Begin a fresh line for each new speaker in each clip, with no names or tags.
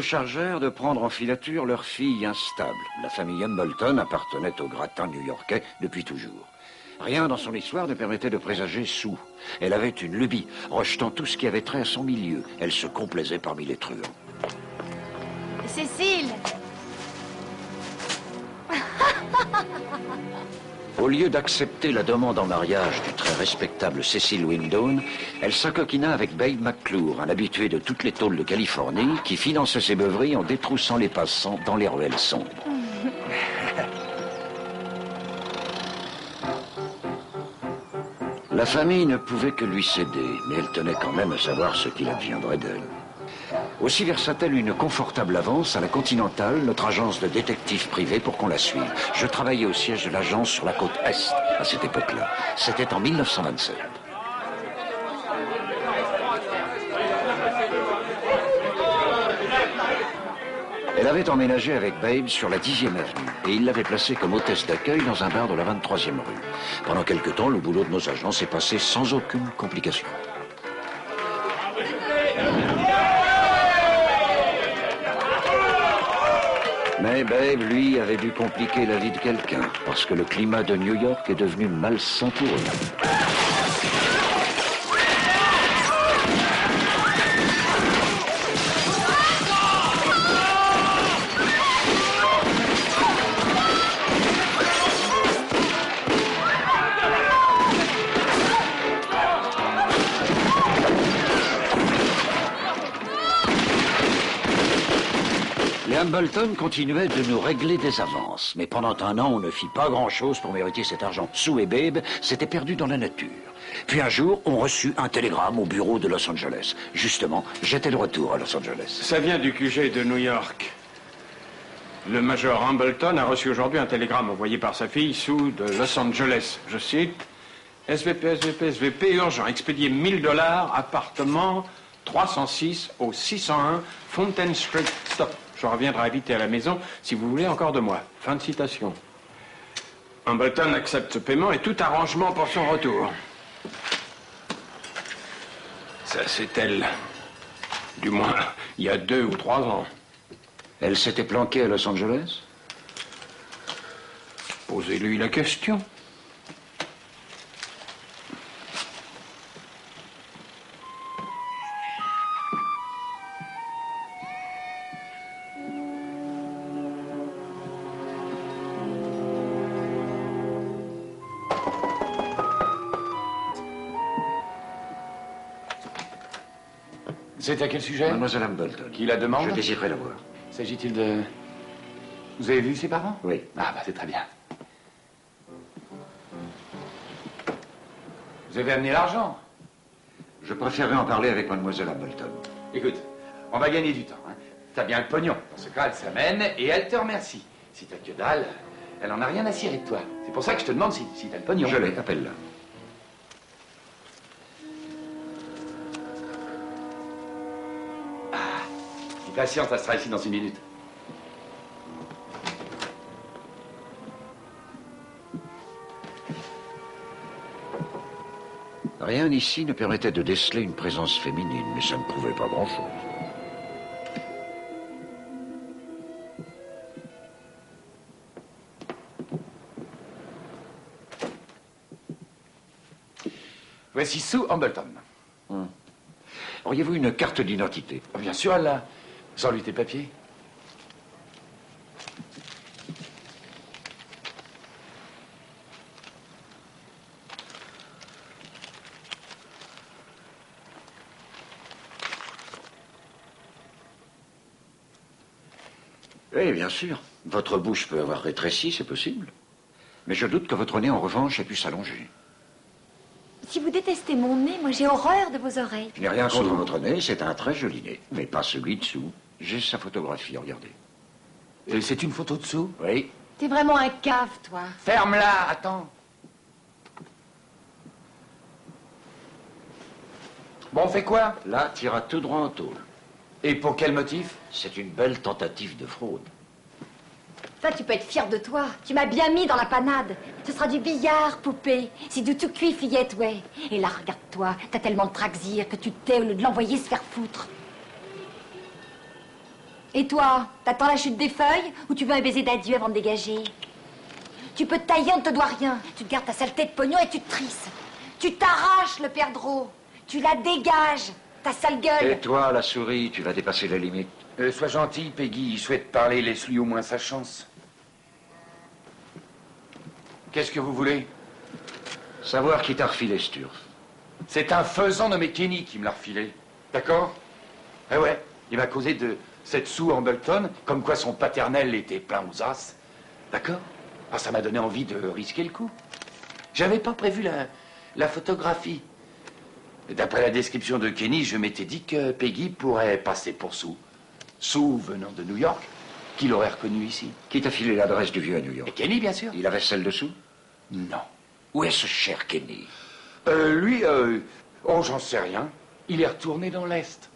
se chargèrent de prendre en filature leur fille instable. La famille Hambleton appartenait au gratin new-yorkais depuis toujours. Rien dans son histoire ne permettait de présager Sue. Elle avait une lubie, rejetant tout ce qui avait trait à son milieu. Elle se complaisait parmi les truands.
Cécile!
Au lieu d'accepter la demande en mariage du très respectable Cecil Windone, elle s'acoquina avec Babe McClure, un habitué de toutes les tôles de Californie, qui finançait ses beuveries en détroussant les passants dans les ruelles sombres. La famille ne pouvait que lui céder, mais elle tenait quand même à savoir ce qu'il adviendrait d'elle. Aussi versa-t-elle une confortable avance à la Continental, notre agence de détectives privés, pour qu'on la suive. Je travaillais au siège de l'agence sur la côte Est à cette époque-là. C'était en 1927. Elle avait emménagé avec Babe sur la 10e avenue et il l'avait placée comme hôtesse d'accueil dans un bar de la 23e rue. Pendant quelque temps, le boulot de nos agents s'est passé sans aucune complication. Mais Babe, lui, avait dû compliquer la vie de quelqu'un, parce que le climat de New York est devenu malsain pour eux. Hambleton continuait de nous régler des avances, mais pendant un an, on ne fit pas grand-chose pour mériter cet argent. Sue et Babe s'étaient perdus dans la nature. Puis un jour, on reçut un télégramme au bureau de Los Angeles. Justement, j'étais de retour à Los Angeles.
Ça vient du QG de New York. Le major Hambleton a reçu aujourd'hui un télégramme envoyé par sa fille Sue de Los Angeles. Je cite, SVP, urgent, expédier $1000, appartement 306 au 601 Fountain Street. Stop. Je reviendrai vite à la maison si vous voulez encore de moi. Fin de citation. Hambleton accepte ce paiement et tout arrangement pour son retour. Ça, c'est elle. Du moins, il y a 2 ou 3 ans.
Elle s'était planquée à Los Angeles?
Posez-lui la question.
C'est à quel sujet?
Mademoiselle Hambleton.
Qui la demande?
Je désirerais la voir.
S'agit-il de... Vous avez vu ses parents?
Oui.
Ah, bah c'est très bien. Vous avez amené l'argent?
Je préférerais en parler avec mademoiselle Hambleton.
Écoute, on va gagner du temps. Hein. T'as bien le pognon. Dans ce cas, elle s'amène et elle te remercie. Si t'as que dalle, elle en a rien à cirer de toi. C'est pour ça que je te demande si t'as le pognon.
Je l'ai, appelle-la.
Patiente, ça sera ici dans 1 minute.
Rien ici ne permettait de déceler une présence féminine, mais ça ne prouvait pas grand-chose.
Voici Sue Hambleton.
Auriez-vous une carte d'identité?
Bien sûr, elle l'a. Sors-lui tes papiers.
Oui, bien sûr. Votre bouche peut avoir rétréci, c'est possible. Mais je doute que votre nez, en revanche, ait pu s'allonger.
Si vous détestez mon nez, moi j'ai horreur de vos oreilles.
Je n'ai rien contre votre nez, c'est un très joli nez. Mais pas celui dessous. J'ai sa photographie, regardez.
C'est une photo de Sue?
Oui.
T'es vraiment un cave, toi.
Ferme-la, attends. Bon, on fait quoi?
Là, t'iras tout droit en tôle.
Et pour quel motif?
C'est une belle tentative de fraude.
Ça, tu peux être fier de toi. Tu m'as bien mis dans la panade. Ce sera du billard, poupée. C'est du tout cuit, fillette, ouais. Et là, regarde-toi, t'as tellement de traxir que tu t'es au lieu de l'envoyer se faire foutre. Et toi, t'attends la chute des feuilles ou tu veux un baiser d'adieu avant de dégager? Tu peux te tailler, on ne te doit rien. Tu te gardes ta saleté de pognon et tu te trisses. Tu t'arraches le perdreau. Tu la dégages, ta sale gueule.
Et toi, la souris, tu vas dépasser la limite.
Sois gentil, Peggy, il souhaite parler, laisse-lui au moins sa chance. Qu'est-ce que vous voulez?
Savoir qui t'a refilé Sturf.
C'est un faisan nommé Kenny qui me l'a refilé. D'accord? Eh ouais, il m'a causé de cette Sue Hambleton, comme quoi son paternel était plein aux as. D'accord? Ah, ça m'a donné envie de risquer le coup. J'avais pas prévu la photographie. D'après la description de Kenny, je m'étais dit que Peggy pourrait passer pour Sue. Sue venant de New York, qui l'aurait reconnu ici.
Qui t'a filé l'adresse du vieux à New
Et
York?
Kenny, bien sûr.
Il avait celle dessous?
Non.
Où est ce cher Kenny?
Lui, oh, j'en sais rien. Il est retourné dans l'Est.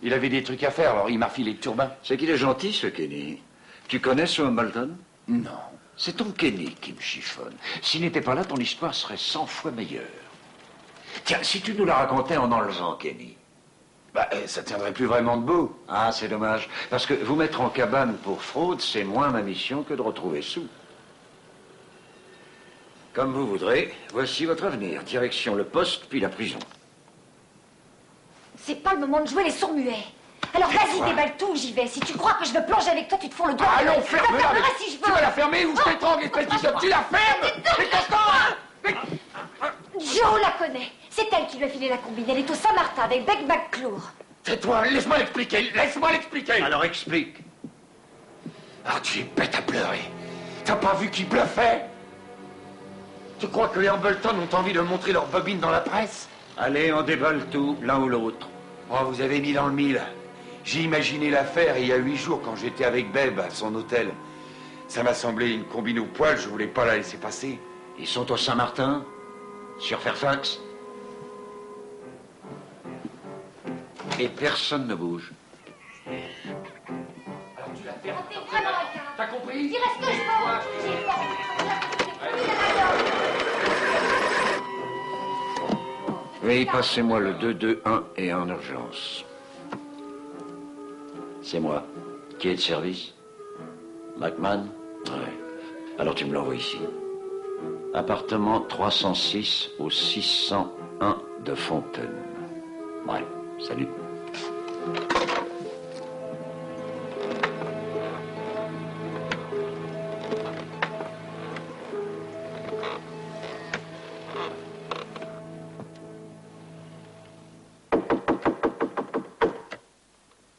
Il avait des trucs à faire, alors il m'a filé le turbin.
C'est qu'il est gentil, ce Kenny. Tu connais ce Hambleton?
Non.
C'est ton Kenny qui me chiffonne. S'il n'était pas là, ton histoire serait 100 fois meilleure. Tiens, si tu nous la racontais en enlevant Kenny.
Bah, ça tiendrait plus vraiment debout.
Ah, c'est dommage. Parce que vous mettre en cabane pour fraude, c'est moins ma mission que de retrouver Sue. Comme vous voudrez, voici votre avenir. Direction le poste, puis la prison.
C'est pas le moment de jouer les sourds-muets. Alors vas-y, déballe tout, j'y vais. Si tu crois que je veux plonger avec toi, tu te fonds le doigt.
Allons, ferme-la.
Je fermerai si je veux.
Tu vas la fermer ou je t'étrangle, espèce d'idiot. Tu la fermes. Mais
Joe la connaît. C'est elle qui lui a filé la combine. Elle est au Saint-Martin avec Beck McClure.
tais-toi, laisse-moi l'expliquer. Laisse-moi l'expliquer.
Alors explique.
Ah, tu es bête à pleurer. T'as pas vu qui bluffait? Tu crois que les Hambleton ont envie de montrer leur bobine dans la presse?
Allez, on déballe tout, l'un ou l'autre.
Oh, vous avez mis dans le mille. J'ai imaginé l'affaire il y a 8 jours quand j'étais avec Beb à son hôtel. Ça m'a semblé une combine au poil, je voulais pas la laisser passer.
Ils sont au Saint-Martin? Sur Fairfax? Et personne ne bouge.
Alors tu la fermes.
T'es vraiment un gars.
T'as compris?
Je dirais ce que je veux. J'ai peur.
Oui, passez-moi le 221 et en urgence. C'est moi. Qui est de service? McMahon? Ouais. Alors tu me l'envoies ici. Appartement 306 au 601 de Fontaine. Ouais, salut.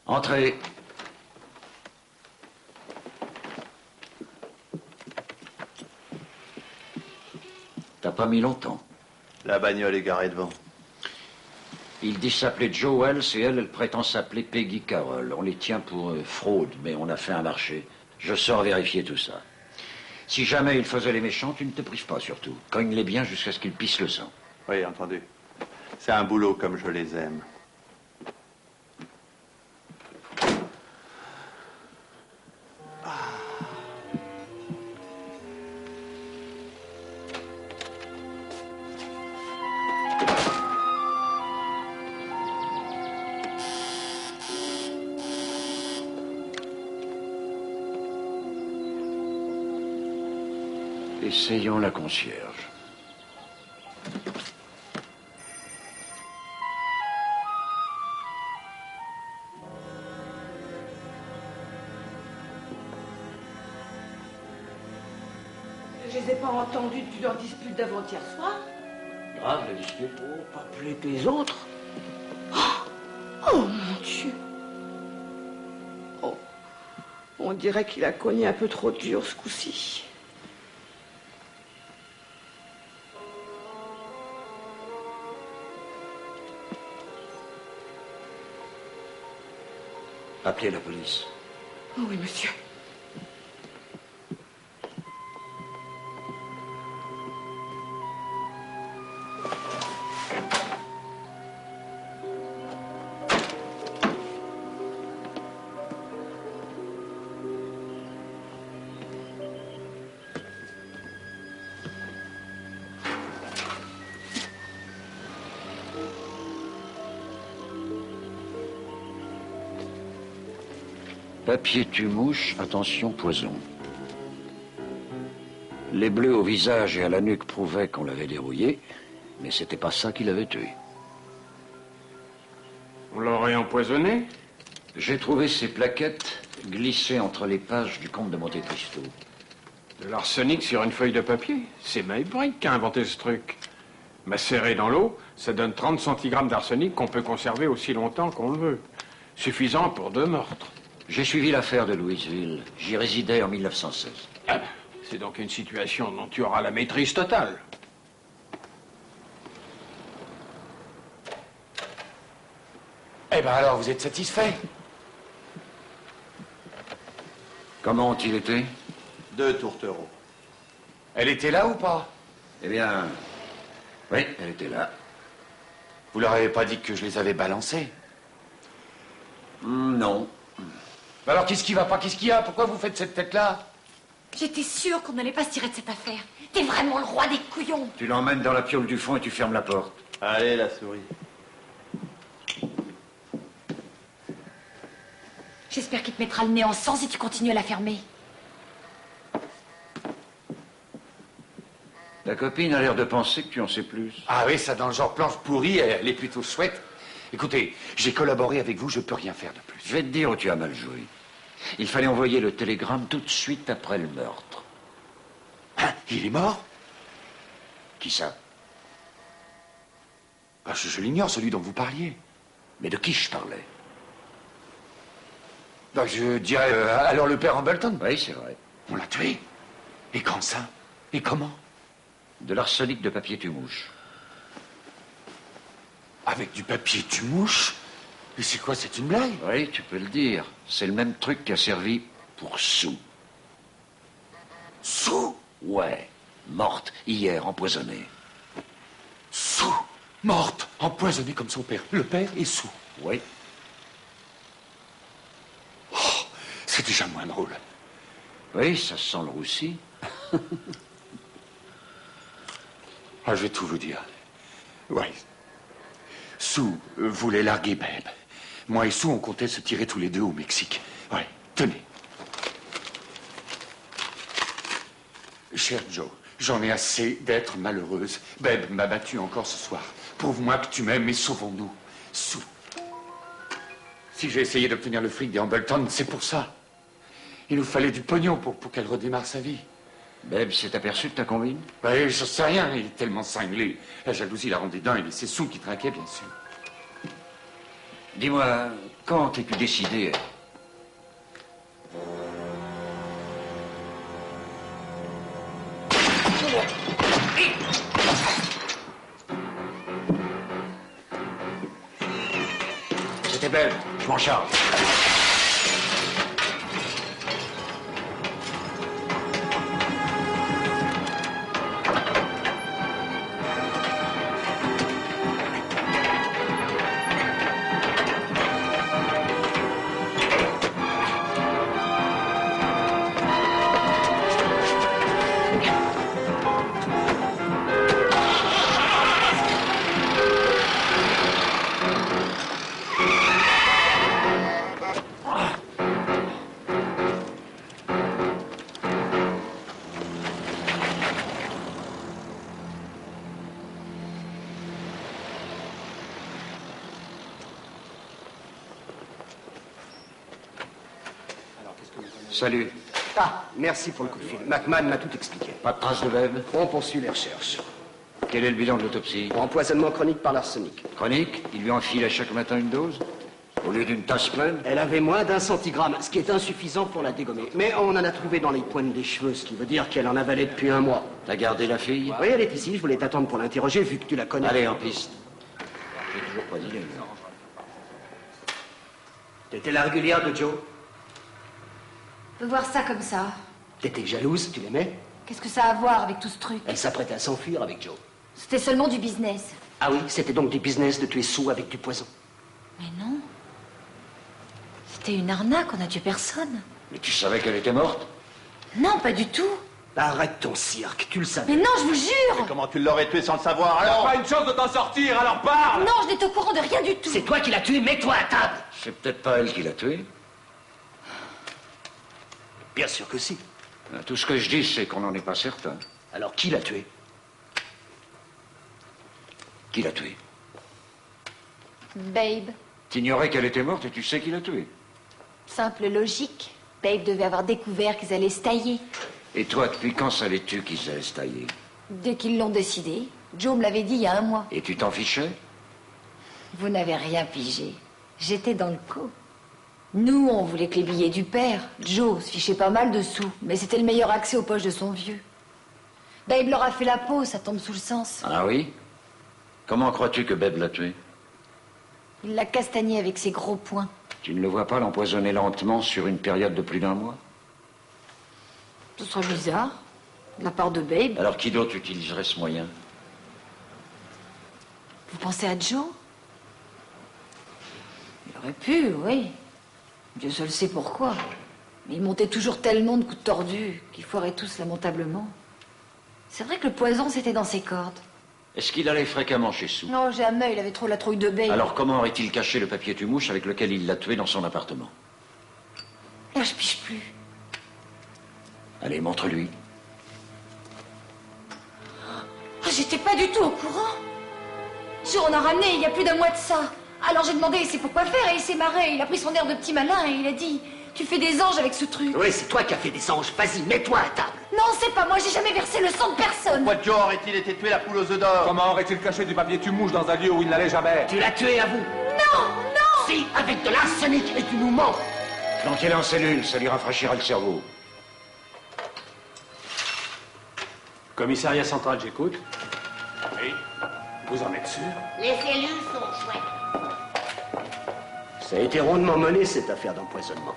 Entrez. T'as pas mis longtemps.
La bagnole est garée devant.
Il dit s'appeler Joe Wells et elle prétend s'appeler Peggy Carroll. On les tient pour fraude, mais on a fait un marché. Je sors vérifier tout ça. Si jamais ils faisaient les méchants, tu ne te prives pas surtout. Cogne-les bien jusqu'à ce qu'ils pissent le sang.
Oui, entendu. C'est un boulot comme je les aime.
Essayons la concierge.
Je les ai pas entendus depuis leur dispute d'avant-hier soir.
Grave la dispute.
Oh, pas plus que les autres. Oh, mon Dieu. Oh, on dirait qu'il a cogné un peu trop dur ce coup-ci.
Appelez la police.
Oh oui, monsieur.
Papier tue-mouche, attention, poison. Les bleus au visage et à la nuque prouvaient qu'on l'avait dérouillé, mais c'était pas ça qui l'avait tué.
On l'aurait empoisonné?
J'ai trouvé ces plaquettes glissées entre les pages du Comte de Monte Cristo.
De l'arsenic sur une feuille de papier? C'est Maybrick qui a inventé ce truc. Macéré dans l'eau, ça donne 30 centigrammes d'arsenic qu'on peut conserver aussi longtemps qu'on le veut. Suffisant pour 2 meurtres.
J'ai suivi l'affaire de Louisville. J'y résidais en 1916.
Ah ben, c'est donc une situation dont tu auras la maîtrise totale.
Eh ben alors, vous êtes satisfait?
Comment ont-ils été?
2 tourtereaux.
Elle était là ou pas?
Eh bien, oui, elle était là.
Vous leur avez pas dit que je les avais balancés?
Non.
Alors qu'est-ce qui va pas? Qu'est-ce qu'il y a? Pourquoi vous faites cette tête-là?
J'étais sûre qu'on n'allait pas se tirer de cette affaire. T'es vraiment le roi des couillons.
Tu l'emmènes dans la piole du fond et tu fermes la porte.
Allez, la souris.
J'espère qu'il te mettra le nez en sang si tu continues à la fermer.
Ta copine a l'air de penser que tu en sais plus.
Ah oui, ça dans le genre planche pourrie, elle est plutôt chouette. Écoutez, j'ai collaboré avec vous, je peux rien faire de plus.
Je vais te dire où tu as mal joué. Il fallait envoyer le télégramme tout de suite après le meurtre.
Hein? Il est mort?
Qui ça?
Ah, je l'ignore, celui dont vous parliez.
Mais de qui je parlais?
Ben, je dirais alors le père Hambleton.
Oui, c'est vrai.
On l'a tué. Et quand ça? Et comment?
De l'arsenic de papier tue-mouche.
Avec du papier tue-mouche? Mais c'est quoi, c'est une blague?
Oui, tu peux le dire. C'est le même truc qui a servi pour Sue.
Sue?
Ouais, morte, hier, empoisonnée.
Sue, morte, empoisonnée comme son père. Le père est Sue.
Oui.
Oh, c'est déjà moins drôle.
Oui, ça sent le roussi.
Ah, je vais tout vous dire. Ouais. Sue voulait larguer Babe. Moi et Sue, on comptait se tirer tous les deux au Mexique. Ouais, tenez. Cher Joe, j'en ai assez d'être malheureuse. Babe m'a battu encore ce soir. Prouve-moi que tu m'aimes et sauvons-nous. Sue. Si j'ai essayé d'obtenir le fric des Hambleton, c'est pour ça. Il nous fallait du pognon pour qu'elle redémarre sa vie.
Babe s'est aperçu de ta combine?
Ben, je sais rien, il est tellement cinglé. La jalousie l'a rendu dingue et c'est Sue qui trinquait, bien sûr.
Dis-moi, quand t'es-tu décidé? C'était Babe, je m'en charge. Salut.
Ah, merci pour le coup de fil. McMahon m'a tout expliqué.
Pas de trace de Babe?
On poursuit les recherches.
Quel est le bilan de l'autopsie?
Empoisonnement chronique par l'arsenic.
Chronique? Il lui enfile chaque matin une dose? Au lieu d'une tasse pleine?
Elle avait moins d'1 centigramme, ce qui est insuffisant pour la dégommer. Mais on en a trouvé dans les pointes des cheveux, ce qui veut dire qu'elle en avalait depuis 1 mois.
T'as gardé la fille?
Oui, elle est ici, je voulais t'attendre pour l'interroger, vu que tu la connais.
Allez, en piste. J'ai toujours pas d'idée.
T'étais la régulière de Joe?
On peut voir ça comme ça.
T'étais jalouse, tu l'aimais?
Qu'est-ce que ça a à voir avec tout ce truc?
Elle s'apprêtait à s'enfuir avec Joe.
C'était seulement du business.
Ah oui, c'était donc du business de tuer Sue avec du poison.
Mais non. C'était une arnaque, on n'a tué personne.
Mais tu savais qu'elle était morte?
Non, pas du tout.
Arrête ton cirque, tu le savais.
Mais non, je vous jure.
Comment tu l'aurais tué sans le savoir alors?
Pas une chance de t'en sortir, alors parle!
Non, je n'étais au courant de rien du tout.
C'est toi qui l'as tué, mets-toi à table.
C'est peut-être pas elle qui l'a tué.
Bien sûr que si.
Tout ce que je dis, c'est qu'on n'en est pas certain.
Alors qui l'a tué?
Qui l'a tué?
Babe.
T'ignorais qu'elle était morte et tu sais qui l'a tuée.
Simple logique. Babe devait avoir découvert qu'ils allaient se tailler.
Et toi, depuis quand savais-tu qu'ils allaient se tailler?
Dès qu'ils l'ont décidé. Joe me l'avait dit il y a un mois.
Et tu t'en fichais?
Vous n'avez rien pigé. J'étais dans le coup. Nous, on voulait que les billets du père. Joe se fichait pas mal de sous, mais c'était le meilleur accès aux poches de son vieux. Babe leur a fait la peau, ça tombe sous le sens.
Ah oui? Comment crois-tu que Babe l'a tué?
Il l'a castagné avec ses gros poings.
Tu ne le vois pas l'empoisonner lentement sur une période de plus d'1 mois?
Ce serait bizarre, de la part de Babe.
Alors qui d'autre utiliserait ce moyen?
Vous pensez à Joe? Il aurait pu, oui. Dieu seul sait pourquoi. Mais il montait toujours tellement de coups tordus qu'ils foiraient tous lamentablement. C'est vrai que le poison, c'était dans ses cordes.
Est-ce qu'il allait fréquemment chez Sue?
Non, jamais, il avait trop la trouille de Babe.
Alors comment aurait-il caché le papier tumouche avec lequel il l'a tué dans son appartement?
Là, je pige plus.
Allez, montre-lui.
Ah, j'étais pas du tout au courant. Joe en a ramené il y a plus d'1 mois de ça. Alors j'ai demandé c'est pourquoi faire et il s'est marré. Il a pris son air de petit malin et il a dit tu fais des anges avec ce truc.
Oui, c'est toi qui as fait des anges. Vas-y, mets-toi à table.
Non, c'est pas moi, j'ai jamais versé le sang de personne.
Pourquoi Joe aurait-il été tué la poule aux œufs d'or?
Comment aurait-il caché du papier tumouche dans un lieu où il n'allait jamais?
Tu l'as tué à vous.
Non, non.
Si, avec de l'arsenic et tu nous mens.
Planquez-le en cellule, ça lui rafraîchira le cerveau.
Commissariat central, j'écoute.
Oui. Vous en êtes sûr?
Les cellules sont chouettes.
Ça a été rondement mené, cette affaire d'empoisonnement.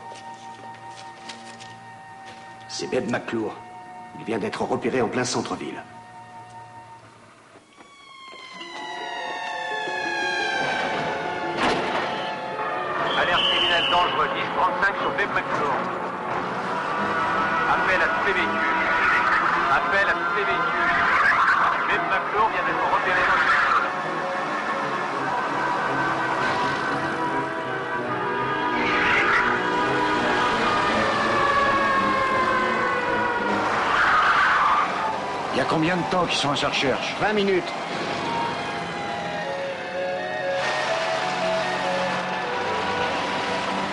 C'est Babe McClure. Il vient d'être repéré en plein centre-ville.
Alerte criminel dangereux, 1035 sur Babe McClure. Appel à tous les véhicules. Appel à tous les véhicules. Babe McClure vient d'être repéré dans le...
Il y a combien de temps qu'ils sont à sa recherche?
20 minutes.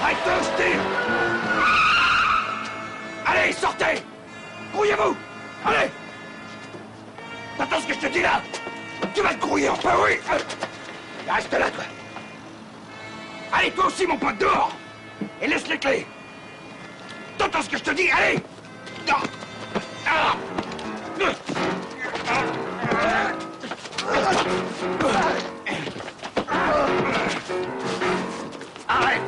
Arrêtez, Steve! Allez, sortez! Grouillez-vous! Allez! T'entends ce que je te dis là? Tu vas te grouiller, enfin oui! Reste là, toi! Allez, toi aussi, mon pote, dehors! Et laisse les clés! T'entends ce que je te dis? Allez! Non! Ah! Arrête!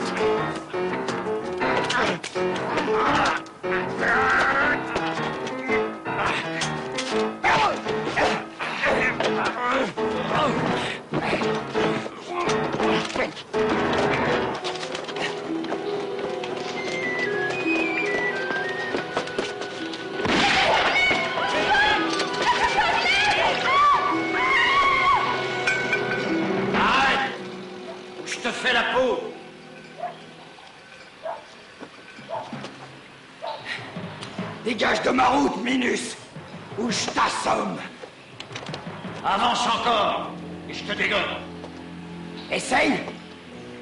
Je te fais la peau! Dégage de ma route, Minus, ou je t'assomme! Avance encore, et je te dégomme! Essaye,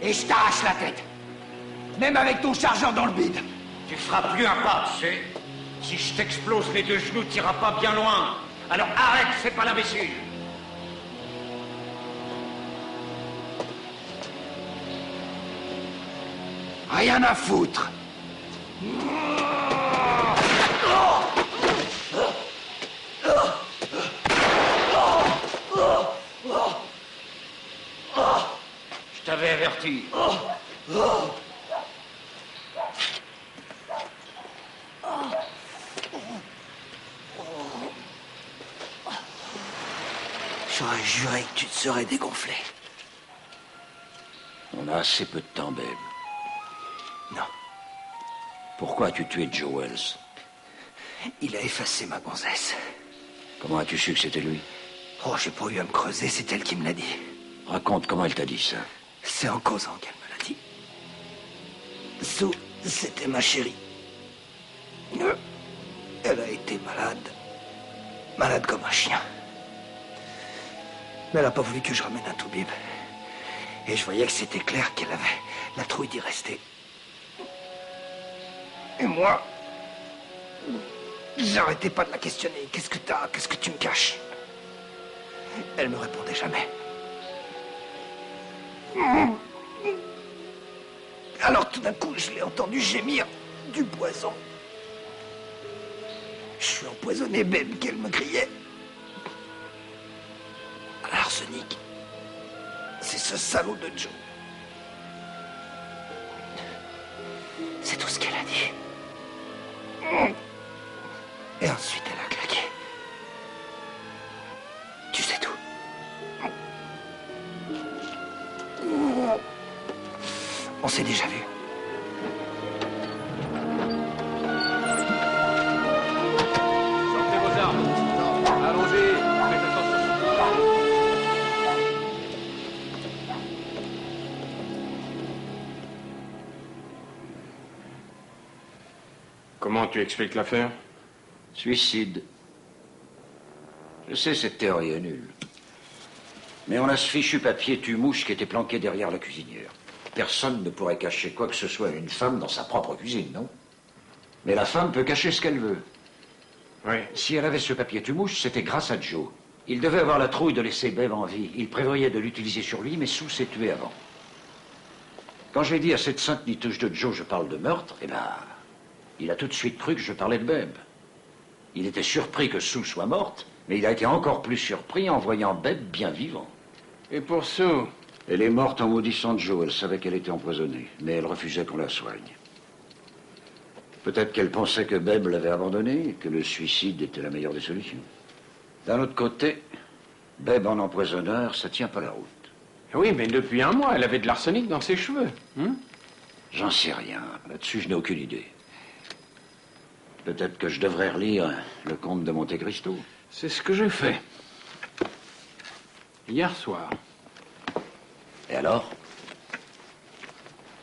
et je t'arrache la tête! Même avec ton chargeur dans le bide!
Tu feras plus un pas, tu sais. Si je t'explose les 2 genoux, t'iras pas bien loin. Alors arrête, fais pas l'imbécile.
Rien à foutre!
Je t'avais averti.
J'aurais juré que tu te serais dégonflé.
On a assez peu de temps, Babe.
Non.
Pourquoi as-tu tué Joe Wells?
Il a effacé ma gonzesse.
Comment as-tu su que c'était lui?
Oh, j'ai pas eu à me creuser, c'est elle qui me l'a dit.
Raconte comment elle t'a dit ça.
C'est en causant qu'elle me l'a dit. Sue, c'était ma chérie.
Elle a été malade. Malade comme un chien. Mais elle n'a pas voulu que je ramène un toubib. Et je voyais que c'était clair qu'elle avait la trouille d'y rester. Et moi, j'arrêtais pas de la questionner. Qu'est-ce que t'as? Qu'est-ce que tu me caches? Elle me répondait jamais. Alors tout d'un coup, je l'ai entendu gémir du poison. Je suis empoisonné, Beb, qu'elle me criait. L'arsenic, c'est ce salaud de Joe. C'est tout ce qu'elle a dit. Et ensuite, elle a claqué. Tu sais tout. On s'est déjà vu.
Sortez vos armes. Allongez. Faites attention.
Comment tu expliques l'affaire?
Suicide. Je sais, cette théorie est nulle. Mais on a ce fichu papier tue-mouche qui était planqué derrière la cuisinière. Personne ne pourrait cacher quoi que ce soit à une femme dans sa propre cuisine, non? Mais la femme peut cacher ce qu'elle veut.
Oui.
Si elle avait ce papier tue-mouche, c'était grâce à Joe. Il devait avoir la trouille de laisser Bev en vie. Il prévoyait de l'utiliser sur lui, mais Sue s'est tuée avant. Quand j'ai dit à cette sainte nitouche de Joe, je parle de meurtre, eh ben, il a tout de suite cru que je parlais de Bev. Il était surpris que Sue soit morte, mais il a été encore plus surpris en voyant Bev bien vivant.
Et pour Sue?
Elle est morte en maudissant Joe. Elle savait qu'elle était empoisonnée, mais elle refusait qu'on la soigne. Peut-être qu'elle pensait que Beb l'avait abandonnée et que le suicide était la meilleure des solutions. D'un autre côté, Beb en empoisonneur, ça tient pas la route.
Oui, mais depuis un mois, elle avait de l'arsenic dans ses cheveux.
J'en sais rien. Là-dessus, je n'ai aucune idée. Peut-être que je devrais relire Le Comte de Monte Cristo.
C'est ce que j'ai fait. Hier soir.
Et alors?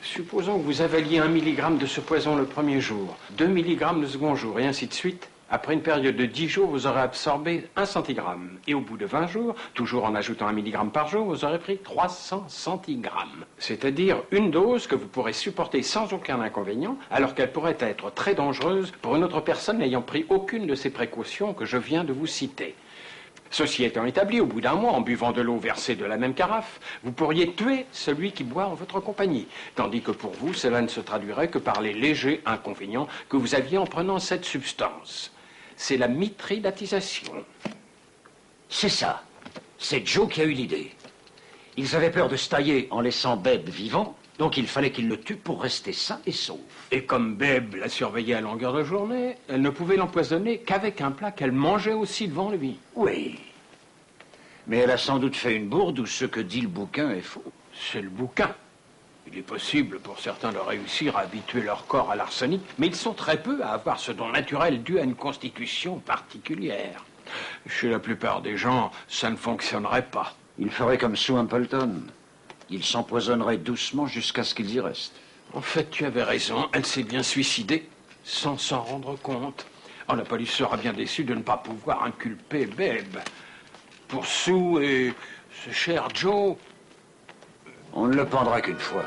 Supposons que vous avaliez 1 milligramme de ce poison le premier jour, 2 milligrammes le second jour, et ainsi de suite. Après une période de 10 jours, vous aurez absorbé 1 centigramme. Et au bout de 20 jours, toujours en ajoutant 1 milligramme par jour, vous aurez pris 300 centigrammes. C'est-à-dire une dose que vous pourrez supporter sans aucun inconvénient, alors qu'elle pourrait être très dangereuse pour une autre personne n'ayant pris aucune de ces précautions que je viens de vous citer. Ceci étant établi, au bout d'un mois, en buvant de l'eau versée de la même carafe, vous pourriez tuer celui qui boit en votre compagnie. Tandis que pour vous, cela ne se traduirait que par les légers inconvénients que vous aviez en prenant cette substance. C'est la mithridatisation.
C'est ça. C'est Joe qui a eu l'idée. Ils avaient peur de se tailler en laissant Beb vivant, donc il fallait qu'ils le tuent pour rester sain et sauf.
Et comme Beb la surveillait à longueur de journée, elle ne pouvait l'empoisonner qu'avec un plat qu'elle mangeait aussi devant lui.
Oui. Mais elle a sans doute fait une bourde où ce que dit le bouquin est faux.
C'est le bouquin. Il est possible pour certains de réussir à habituer leur corps à l'arsenic, mais ils sont très peu à avoir ce don naturel dû à une constitution particulière. Chez la plupart des gens, ça ne fonctionnerait pas.
Il ferait comme Sue Templeton. Ils s'empoisonneraient doucement jusqu'à ce qu'ils y restent.
En fait, tu avais raison. Elle s'est bien suicidée, sans s'en rendre compte. Oh, la police sera bien déçue de ne pas pouvoir inculper Beb. Pour Sue et ce cher Joe...
On ne le pendra qu'une fois.